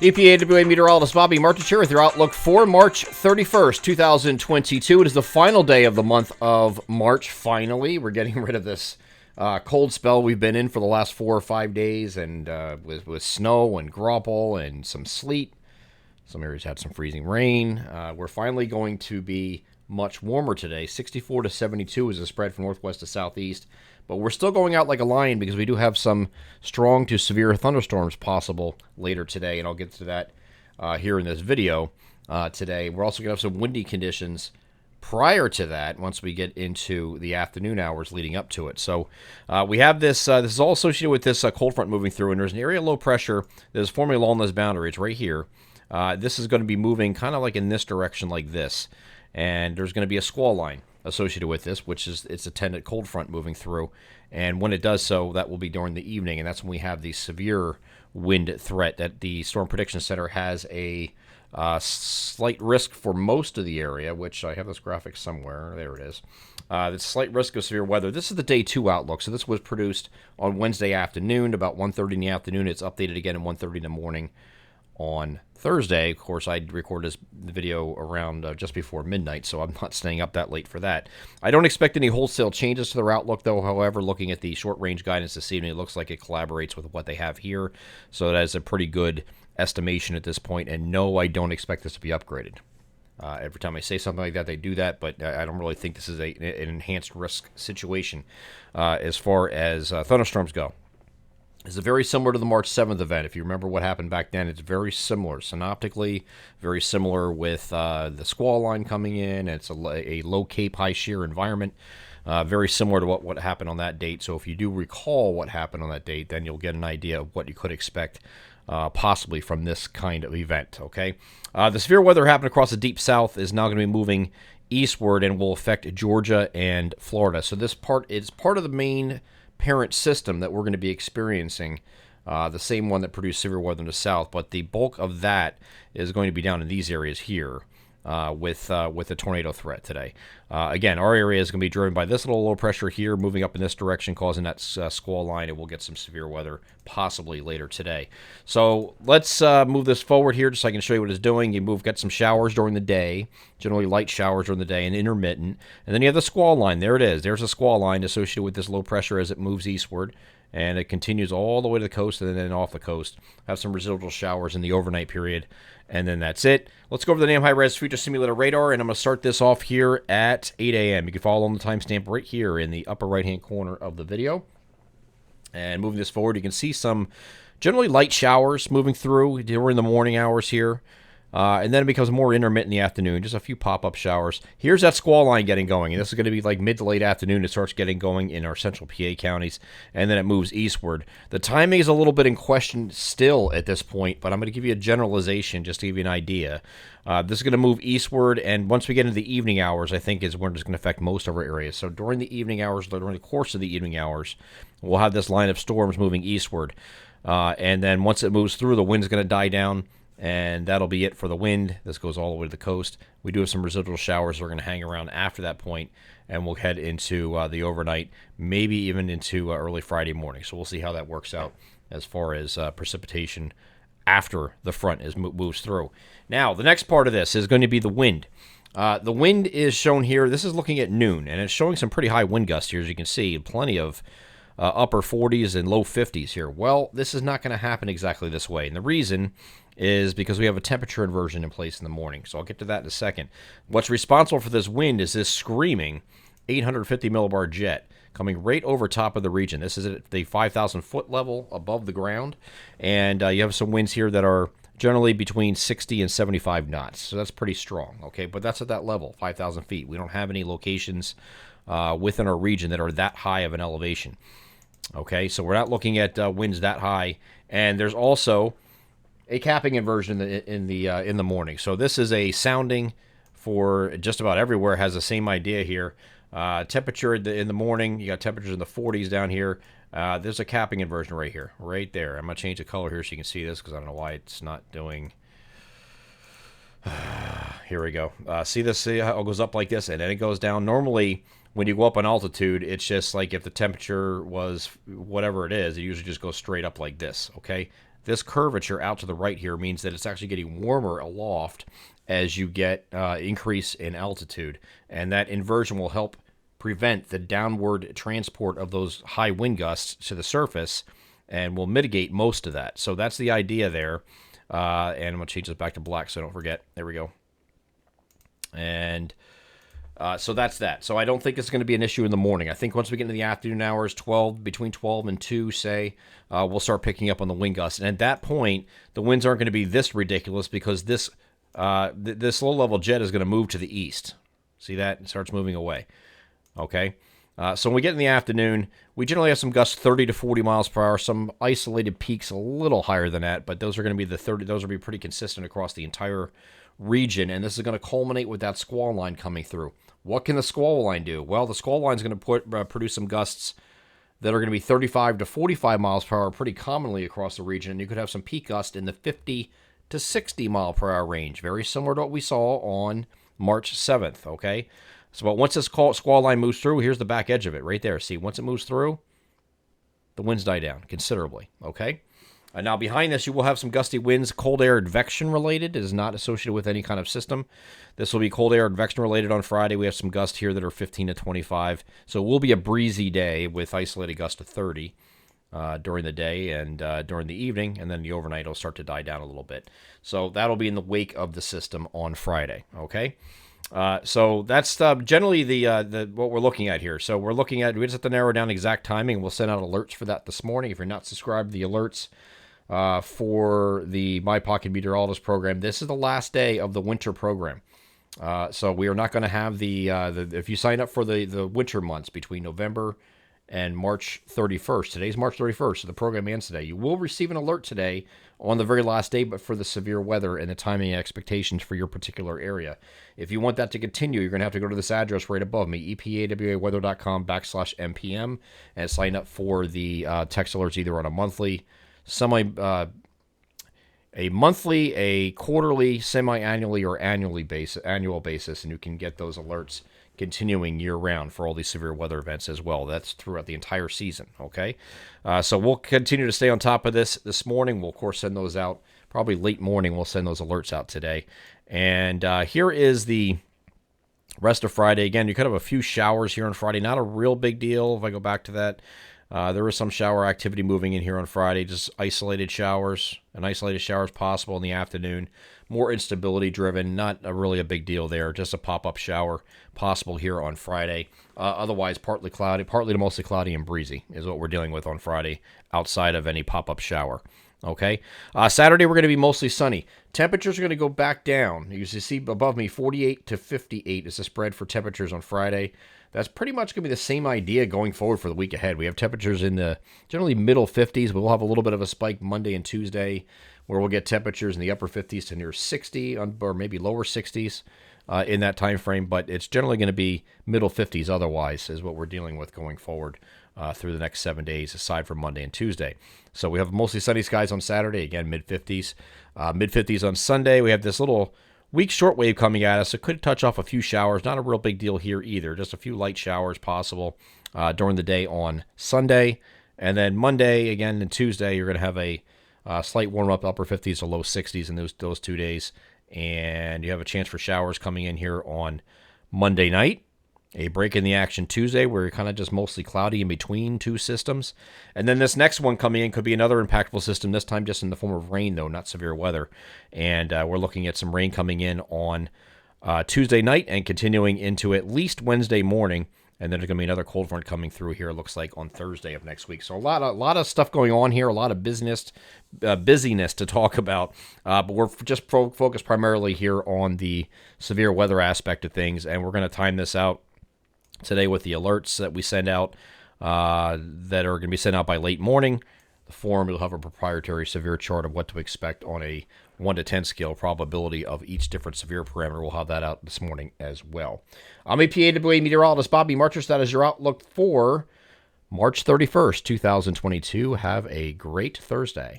EPAWA meteorologist Bobby Martich here with your outlook for March 31st, 2022. It is the final day of the month of March, finally. We're getting rid of this cold spell we've been in for the last 4 or 5 days, and with snow and graupel and some sleet. Some areas had some freezing rain. We're finally going to be much warmer today. 64 to 72 is the spread from northwest to southeast. But we're still going out like a lion because we do have some strong to severe thunderstorms possible later today, and I'll get to that here in this video today. We're also going to have some windy conditions prior to that once we get into the afternoon hours leading up to it. So we have this. This is all associated with this cold front moving through, and there's an area of low pressure that is forming along this boundary. It's right here. This is going to be moving kind of like in this direction like this, and there's going to be a squall line associated with this, which is its attendant cold front moving through. And when it does so, that will be during the evening, and that's when we have the severe wind threat that the Storm Prediction Center has a slight risk for most of the area, which I have this graphic somewhere. There it is. The slight risk of severe weather. This is the Day 2 outlook. So this was produced on Wednesday afternoon, about 1:30 in the afternoon. It's updated again at 1:30 in the morning on Thursday. Of course, I recorded this video around just before midnight, so I'm not staying up that late for that. I don't expect any wholesale changes to their outlook, though. However, looking at the short-range guidance this evening, it looks like it collaborates with what they have here, so that is a pretty good estimation at this point. And no, I don't expect this to be upgraded. Every time I say something like that, they do that, but I don't really think this is an enhanced risk situation as far as thunderstorms go. It's very similar to the March 7th event. If you remember what happened back then, it's very similar. Synoptically, very similar with the squall line coming in. It's a low cape, high shear environment. Very similar to what happened on that date. So if you do recall what happened on that date, then you'll get an idea of what you could expect possibly from this kind of event. Okay, the severe weather happening across the deep south is now going to be moving eastward and will affect Georgia and Florida. So this part is part of the main parent system that we're going to be experiencing, the same one that produced severe weather in the south, but the bulk of that is going to be down in these areas here with the tornado threat today. Again, our area is going to be driven by this little low pressure here moving up in this direction, causing that squall line, and we'll get some severe weather possibly later today. So let's move this forward here just so I can show you what it's doing. You get some showers during the day, generally light showers during the day and intermittent. And then you have the squall line. There it is. There's a squall line associated with this low pressure as it moves eastward. And it continues all the way to the coast and then off the coast. Have some residual showers in the overnight period, and then that's it. Let's go over the NAM high-res future simulator radar, and I'm going to start this off here at 8 a.m. You can follow on the timestamp right here in the upper right-hand corner of the video. And moving this forward, you can see some generally light showers moving through during the morning hours here. And then it becomes more intermittent in the afternoon, just a few pop-up showers. Here's that squall line getting going, and this is going to be like mid to late afternoon. It starts getting going in our central PA counties, and then it moves eastward. The timing is a little bit in question still at this point, but I'm going to give you a generalization just to give you an idea. This is going to move eastward, and once we get into the evening hours, I think is when it's going to affect most of our areas. So during the evening hours, during the course of the evening hours, we'll have this line of storms moving eastward. And then once it moves through, the wind's going to die down. And that'll be it for the wind. This goes all the way to the coast. We do have some residual showers that are going to hang around after that point, and we'll head into the overnight, maybe even into early Friday morning. So we'll see how that works out as far as precipitation after the front moves through. Now, the next part of this is going to be the wind. The wind is shown here. This is looking at noon, and it's showing some pretty high wind gusts here, as you can see. Plenty of upper 40s and low 50s here. Well, this is not going to happen exactly this way, and the reason is because we have a temperature inversion in place in the morning. So I'll get to that in a second. What's responsible for this wind is this screaming 850 millibar jet coming right over top of the region. This is at the 5,000 foot level above the ground, and you have some winds here that are generally between 60 and 75 knots. So that's pretty strong, okay? But that's at that level, 5,000 feet. We don't have any locations within our region that are that high of an elevation. Okay, so we're not looking at winds that high, and there's also a capping inversion in the morning. So this is a sounding for just about everywhere. Has the same idea here. Temperature in the morning, you got temperatures in the 40s down here. There's a capping inversion right here, right there. I'm gonna change the color here so you can see this because I don't know why it's not doing. Here we go. See this? See how it goes up like this, and then it goes down. Normally, when you go up on altitude, it's just like if the temperature was whatever it is, it usually just goes straight up like this, okay? this curvature out to the right here means that it's actually getting warmer aloft as you get increase in altitude. And that inversion will help prevent the downward transport of those high wind gusts to the surface and will mitigate most of that. So that's the idea there. And I'm going to change this back to black so I don't forget. There we go. And so that's that. So I don't think it's going to be an issue in the morning. I think once we get into the afternoon hours, between 12 and 2, say, we'll start picking up on the wind gusts. And at that point, the winds aren't going to be this ridiculous because this low-level jet is going to move to the east. See that? It starts moving away. Okay? So when we get in the afternoon, we generally have some gusts 30 to 40 miles per hour, some isolated peaks a little higher than that, but those are going to be those will be pretty consistent across the entire region, and this is going to culminate with that squall line coming through. What can the squall line do? Well, the squall line is going to produce some gusts that are going to be 35 to 45 miles per hour pretty commonly across the region, and you could have some peak gusts in the 50 to 60 mile per hour range, very similar to what we saw on March 7th, okay? So but once this squall line moves through, here's the back edge of it right there. See, once it moves through, the winds die down considerably, okay? Now behind this, you will have some gusty winds, cold air advection related. It is not associated with any kind of system. This will be cold air advection related on Friday. We have some gusts here that are 15 to 25. So it will be a breezy day with isolated gusts of 30 during the day and during the evening. And then the overnight will start to die down a little bit. So that'll be in the wake of the system on Friday, okay? So that's generally the what we're looking at here. So we're looking at, we just have to narrow down exact timing. We'll send out alerts for that this morning. If you're not subscribed to the alerts for the My Pocket Meteorologist program, this is the last day of the winter program. So we are not going to have if you sign up for the winter months between November and March 31st. Today's March 31st, so the program ends today. You will receive an alert today on the very last day, but for the severe weather and the timing and expectations for your particular area. If you want that to continue, you're going to have to go to this address right above me, epawaweather.com/MPM, and sign up for the text alerts either on a monthly, a quarterly, semi-annually, or annual basis, and you can get those alerts continuing year-round for all these severe weather events as well. That's throughout the entire season, okay? So we'll continue to stay on top of this morning. We'll, of course, send those out probably late morning. We'll send those alerts out today. And here is the rest of Friday. Again, you could have a few showers here on Friday. Not a real big deal if I go back to that. There is some shower activity moving in here on Friday, just isolated showers, possible in the afternoon. More instability driven, not really a big deal there, just a pop-up shower possible here on Friday. Otherwise, partly to mostly cloudy and breezy is what we're dealing with on Friday outside of any pop-up shower. Okay, Saturday we're going to be mostly sunny. Temperatures are going to go back down. You see above me, 48 to 58 is the spread for temperatures on Friday. That's pretty much going to be the same idea going forward for the week ahead. We have temperatures in the generally middle 50s, but we'll have a little bit of a spike Monday and Tuesday where we'll get temperatures in the upper 50s to near 60 or maybe lower 60s in that time frame, but it's generally going to be middle 50s otherwise is what we're dealing with going forward through the next 7 days aside from Monday and Tuesday. So we have mostly sunny skies on Saturday, again, mid-50s. Mid-50s on Sunday. We have this little weak shortwave coming at us. It could touch off a few showers. Not a real big deal here either. Just a few light showers possible during the day on Sunday. And then Monday, again, and Tuesday, you're going to have a slight warm-up, upper 50s to low 60s in those 2 days. And you have a chance for showers coming in here on Monday night. A break in the action Tuesday where you're kind of just mostly cloudy in between two systems. And then this next one coming in could be another impactful system, this time just in the form of rain, though, not severe weather. And we're looking at some rain coming in on Tuesday night and continuing into at least Wednesday morning. And then there's going to be another cold front coming through here, it looks like, on Thursday of next week. So a lot of stuff going on here, a lot of busyness to talk about. But we're just focused primarily here on the severe weather aspect of things. And we're going to time this out today with the alerts that we send out that are going to be sent out by late morning. The forum will have a proprietary severe chart of what to expect on a 1 to 10 scale probability of each different severe parameter. We'll have that out this morning as well. I'm EPAWA meteorologist Bobby Marchers. That is your outlook for March 31st, 2022. Have a great Thursday.